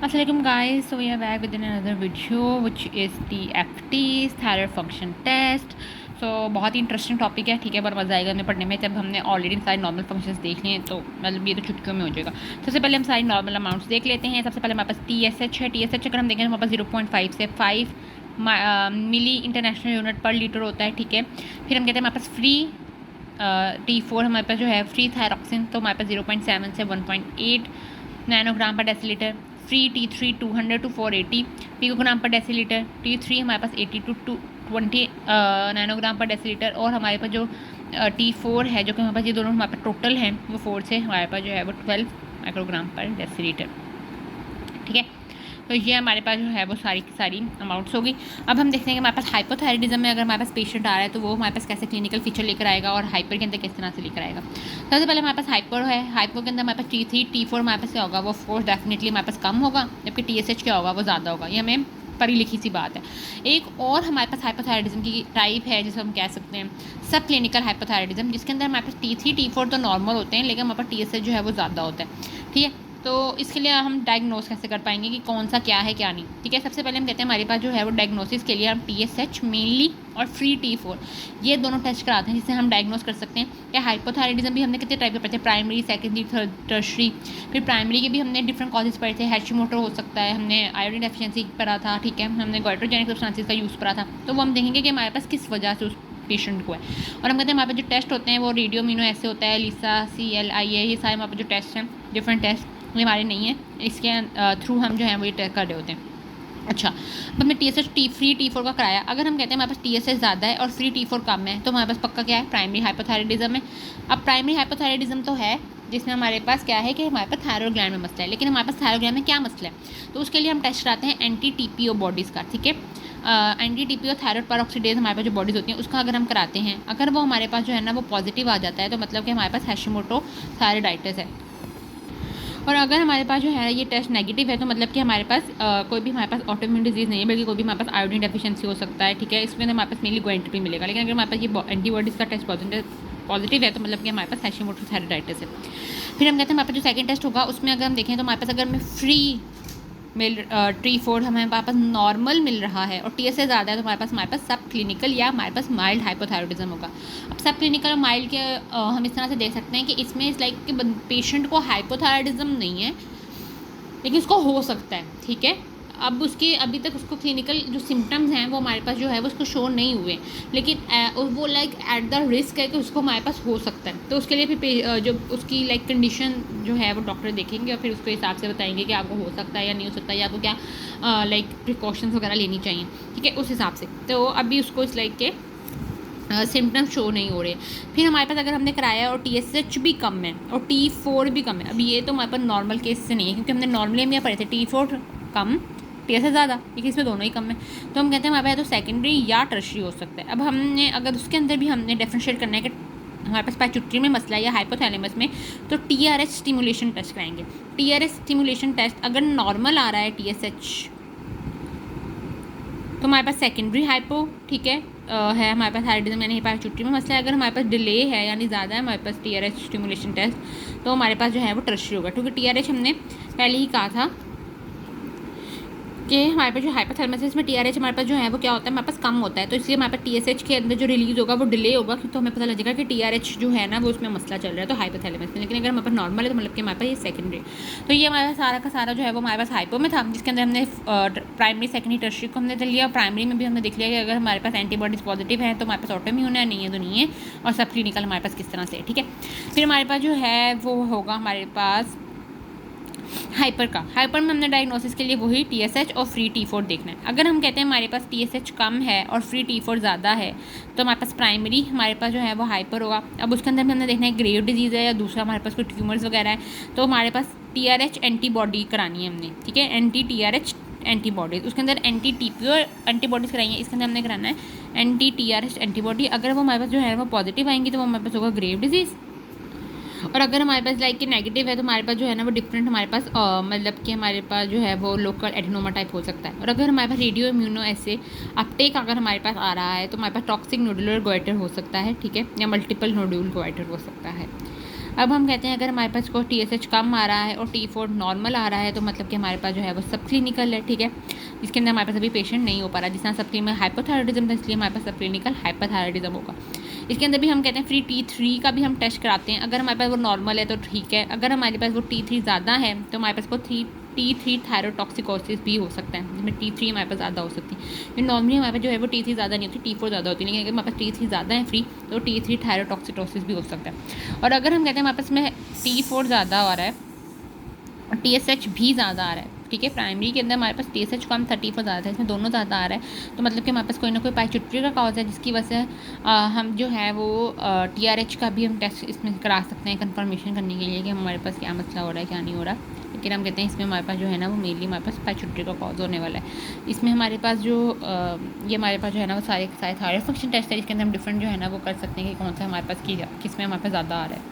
Assalamualaikum guys, so we are back with another video which is TFT thyroid function test. So बहुत ही interesting topic है, ठीक है, बहुत मज़ा आएगा हमें पढ़ने में। जब हमने ऑलरेडी सारे नॉर्मल फंक्शंस देख लिए हैं तो मतलब ये तो चुटकियों में हो जाएगा। सबसे पहले हम सारी नॉर्मल अमाउंट्स देख लेते हैं। सबसे पहले हमारे पास TSH है। TSH अगर हम देखें तो हमारे पास 0.5 से 5 मिली इंटरनेशनल यूनिट पर लीटर होता है, ठीक है। फिर हम कहते हैं हमारे पास फ्री T4 हमारे पास जो है फ्री थायरॉक्सिन, तो हमारे पास 0.7 से 1.8 नैनोग्राम पर decilitre. Free T3 200 to 480 picogram पर डेसीलीटर। T3 हमारे पास 80 to 220 नैनोग्राम पर डेसीलीटर। और हमारे पास जो T4 है, जो कि हमारे पास ये दोनों हमारे पास टोटल हैं वो 4 से हमारे पास जो है वो 12 माइक्रोग्राम पर डेसीलीटर, ठीक है। तो ये हमारे पास जो है वो सारी की सारी अमाउंट्स होगी। अब हम देखते हैं कि हमारे पास हाइपोथायराइडिज्म में अगर हमारे पास पेशेंट आ रहा है तो वो हमारे पास कैसे क्लिनिकल फीचर लेकर आएगा और हाइपर के अंदर किस तरह से लेकर आएगा। सबसे पहले हमारे पास हाइपर है। हाइपर के अंदर हमारे पास T3 T4 हमारे पास क्या होगा, वो फोर्स डेफिनेटली हमारे पास कम होगा, जबकि TSH क्या होगा वो ज़्यादा होगा। ये हमें पढ़ी लिखी सी बात है। एक और हमारे पास हाइपोथायराइडिज्म की टाइप है जिसे हम कह सकते हैं सब क्लिनिकल हाइपोथायराइडिज्म, जिसके अंदर हमारे पास T3 T4 तो नॉर्मल होते हैं, लेकिन हमारे पास TSH जो है वो ज़्यादा होता है, ठीक है। तो इसके लिए हम डायग्नोस कैसे कर पाएंगे कि कौन सा क्या है क्या नहीं, ठीक है। सबसे पहले हम कहते हैं हमारे पास जो है वो डायग्नोसिस के लिए हम TSH मेनली और फ्री T4 ये दोनों टेस्ट कराते हैं, जिससे हम डायग्नोस कर सकते हैं कि हाइपोथायराइडिज्म भी हमने कितने टाइप के पढ़े थे, प्राइमरी, सेकेंडरी, टर्शरी। फिर प्राइमरी के भी हमने डिफरेंट कॉजेज पढ़े थे। हैशिमोटो हो सकता है, हमने आयोडीन डेफिशिएंसी पढ़ा था, ठीक है। हमने गोइट्रोजेनिक सब्सटेंसेस का यूज़ पढ़ा था। तो वो हम देखेंगे कि हमारे पास किस वजह से उस पेशेंट को है। और हम कहते हैं हमारे पास जो टेस्ट होते हैं वो रेडियो इम्यूनो ऐसे होता है, लिसा, CLIA, ये सारे हमारे पास जो टेस्ट हैं डिफरेंट टेस्ट, ये हमारे नहीं है, इसके थ्रू हम जो है वो ये टेस्ट कर रहे होते हैं। अच्छा, अब हमने TSH फ्री T4 का कराया। अगर हम कहते हैं हमारे पास TSH ज़्यादा है और फ्री T4 कम है तो हमारे पास पक्का क्या है, प्राइमरी हाइपोथायराइडिज्म है। अब प्राइमरी हाइपोथायराइडिज्म तो है जिसमें हमारे पास क्या है कि हमारे पास थायरॉइड ग्लैंड में मसला है, लेकिन हमारे पास थायरॉइड ग्लैंड में क्या मसला है, तो उसके लिए हम टेस्ट कराते हैं एंटी-TPO बॉडीज़ का, ठीक है। एंटी-TPO थायरॉइड पेरोक्सीडेज हमारे पास जो बॉडीज़ होती हैं उसका अगर हम कराते हैं, अगर वो हमारे पास जो है ना वो पॉजिटिव आ जाता है तो मतलब कि हमारे पास हैशिमोटो थायराइडाइटिस है। और अगर हमारे पास जो है ये टेस्ट नेगेटिव है तो मतलब कि हमारे पास कोई भी हमारे पास ऑटोइम्यून डिजीज़ नहीं है, बल्कि कोई भी हमारे पास आयोडीन डेफिशिएंसी हो सकता है, ठीक है। इसमें हमारे पास मेनली गोइंट्री मिलेगा। लेकिन अगर हमारे पास ये एंटीबॉडीज़ का टेस्ट पॉजिटिव है तो मतलब कि हमारे पास हैशिमोटो थायराइडाइटिस है। फिर हम कहते हैं हमारे पास जो सेकंड टेस्ट होगा उसमें अगर हम देखें तो हमारे पास अगर मैं फ्री T4 हमारे पास नॉर्मल मिल रहा है और TSH ज़्यादा है तो हमारे पास सब क्लिनिकल या हमारे पास माइल्ड हाइपोथायराइडिज्म होगा। अब सब क्लिनिकल और माइल्ड के हम इस तरह से देख सकते हैं कि इसमें इस लाइक कि पेशेंट को हाइपोथायराइडिज्म नहीं है लेकिन उसको हो सकता है, ठीक है। अब उसके अभी तक उसको क्लिनिकल जो सिम्टम्स हैं वो हमारे पास जो है वो उसको शो नहीं हुए, लेकिन वो लाइक एट द रिस्क है कि उसको हमारे पास हो सकता है। तो उसके लिए फिर जो उसकी लाइक कंडीशन जो है वो डॉक्टर देखेंगे और फिर उसके हिसाब से बताएंगे कि आपको हो सकता है या नहीं हो सकता, या आपको क्या लाइक प्रिकॉशंस वगैरह लेनी चाहिए, ठीक है, उस हिसाब से। तो अभी उसको इस लाइक के सिम्टम्स शो नहीं हो रहे। फिर हमारे पास अगर हमने कराया और TSH भी कम है और T4 भी कम है, अभी ये तो हमारे पास नॉर्मल केस से नहीं है क्योंकि हमने नॉर्मली में पढ़े थे T4 कम TSH ज़्यादा, लेकिन इसमें दोनों ही कम है। तो हम कहते हैं हमारे पास तो सेकेंडरी या टर्शरी हो सकता है। अब हमने अगर उसके अंदर भी हमने डिफरेंशिएट करना है कि हमारे पास पाइट्यूटरी में मसला है या हाइपोथैलेमस में, तो TRH स्टिमुलेशन टेस्ट कराएंगे। TRH स्टिमुलेशन टेस्ट अगर नॉर्मल आ रहा है TSH तो हमारे पास सेकेंडरी हाइपो, ठीक है, हमारे पास थायराइडिज्म यानी पाइट्यूटरी में मसला है। अगर हमारे पास डिले है यानी ज़्यादा है हमारे पास TRH स्टिमुलेशन टेस्ट, तो हमारे पास जो है वो टर्शरी होगा, क्योंकि TRH हमने पहले ही कहा था कि हमारे पास जो हाइपोथैलेमस में TRH हमारे पास जो है वो क्या होता है, हमारे पास कम होता है। तो इसलिए हमारे पास TSH के अंदर जो रिलीज होगा वो डिले होगा, तो हमें पता लगेगा कि TRH जो है ना वो उसमें मसला चल रहा है तो हाइपोथैलेमस में। लेकिन अगर हमारे पास नॉर्मल है तो मतलब कि हमारे पास ये सेकेंडरी। तो ये हमारे पास सारा का सारा जो है वो हमारे पास हाइपो में था, जिसके अंदर हमने प्राइमरी सेकेंडरी टर्शरी को हमने देख लिया। प्राइमरी में भी हमने देख लिया कि अगर हमारे पास एंटीबॉडीज़ पॉजिटिव है तो हमारे पास ऑटोइम्यून है, नहीं है तो नहीं है, और सब क्लिनिकल हमारे पास किस तरह से है, ठीक है। फिर हमारे पास जो है वो होगा हमारे पास हाइपर का। हाइपर में हमने डायग्नोसिस के लिए वही TSH और फ्री T4 देखना है। अगर हम कहते हैं हमारे पास TSH कम है और फ्री T4 ज़्यादा है तो हमारे पास प्राइमरी हमारे पास जो है वो हाइपर होगा। अब उसके अंदर भी हमने देखना है ग्रेव डिजीज़ है या दूसरा हमारे पास कोई ट्यूमर्स वगैरह है, तो हमारे पास TRH एंटीबॉडी करानी है हमने, ठीक है, एंटी-TRH एंटीबॉडीज़। उसके अंदर एंटी-TPO एंटीबॉडीज़ कराई है, इसके अंदर हमने कराना है एंटी-TRH एंटीबॉडी। अगर वो हमारे पास जो है वो पॉजिटिव आएंगी तो वो हमारे पास होगा ग्रेव डिजीज़। और अगर हमारे पास लाइक कि नेगेटिव है तो हमारे पास जो है ना वो डिफरेंट हमारे पास मतलब कि हमारे पास जो है वो लोकल एडिनोमा टाइप हो सकता है। और अगर हमारे पास रेडियो इम्यूनो ऐसे अपटेक अगर हमारे पास आ रहा है तो हमारे पास टॉक्सिक नोडुलर गोइटर हो सकता है, ठीक है, या मल्टीपल नोड्यूल गोइटर हो सकता है। अब हम कहते हैं अगर हमारे पास को TSH कम आ रहा है और T4 नॉर्मल आ रहा है तो मतलब कि हमारे पास जो है वो सब क्लिनिकल है, ठीक है। इसके अंदर हमारे पास अभी पेशेंट नहीं हो पा रहा, जिस तरह सब क्लिनिकल हाइपोथायराइडिज्म था इसलिए हमारे पास सब क्लिनिकल हाइपोथायराइडिज्म होगा। इसके अंदर भी हम कहते हैं फ्री T3 का भी हम टेस्ट कराते हैं। अगर हमारे पास वो नॉर्मल है तो ठीक है, अगर हमारे पास वो T3 ज़्यादा है तो हमारे पास वो T3 थायरोटॉक्सिकोसिस भी हो सकता है, जिसमें T3 हमारे पास ज़्यादा हो सकती है। नॉर्मली हमारे पास जो है वो T3 ज़्यादा नहीं होती, T4 ज़्यादा होती है, लेकिन अगर हमारे पास T3 ज़्यादा है फ्री तो T3 थायरोटॉक्सिकोसिस भी हो सकता है। और अगर हम कहते हैं हमारे पास में T4 ज़्यादा आ रहा है और TSH भी ज़्यादा आ रहा है, ठीक है, प्राइमरी के अंदर हमारे पास TSH कम था, T4 ज़्यादा था, इसमें दोनों ज़्यादा आ रहा है, तो मतलब कि हमारे पास कोई ना कोई पाइचुट्री का कॉज है, जिसकी वजह से हम जो है वो TRH का भी हम टेस्ट इसमें करा सकते हैं कंफर्मेशन करने के लिए कि हमारे पास क्या मसला हो रहा है क्या नहीं हो रहा। लेकिन हम कहते हैं इसमें हमारे पास जो है ना वो मेनली हमारे पास पाइचुट्री का कॉज होने वाला है। इसमें हमारे पास जो ये हमारे पास जो है ना वो सारे थायराइड फंक्शन टेस्ट है, जिसके अंदर हम डिफरेंट जो है ना वो कर सकते हैं कि कौन सा हमारे पास किस में हमारे पास ज़्यादा आ रहा है।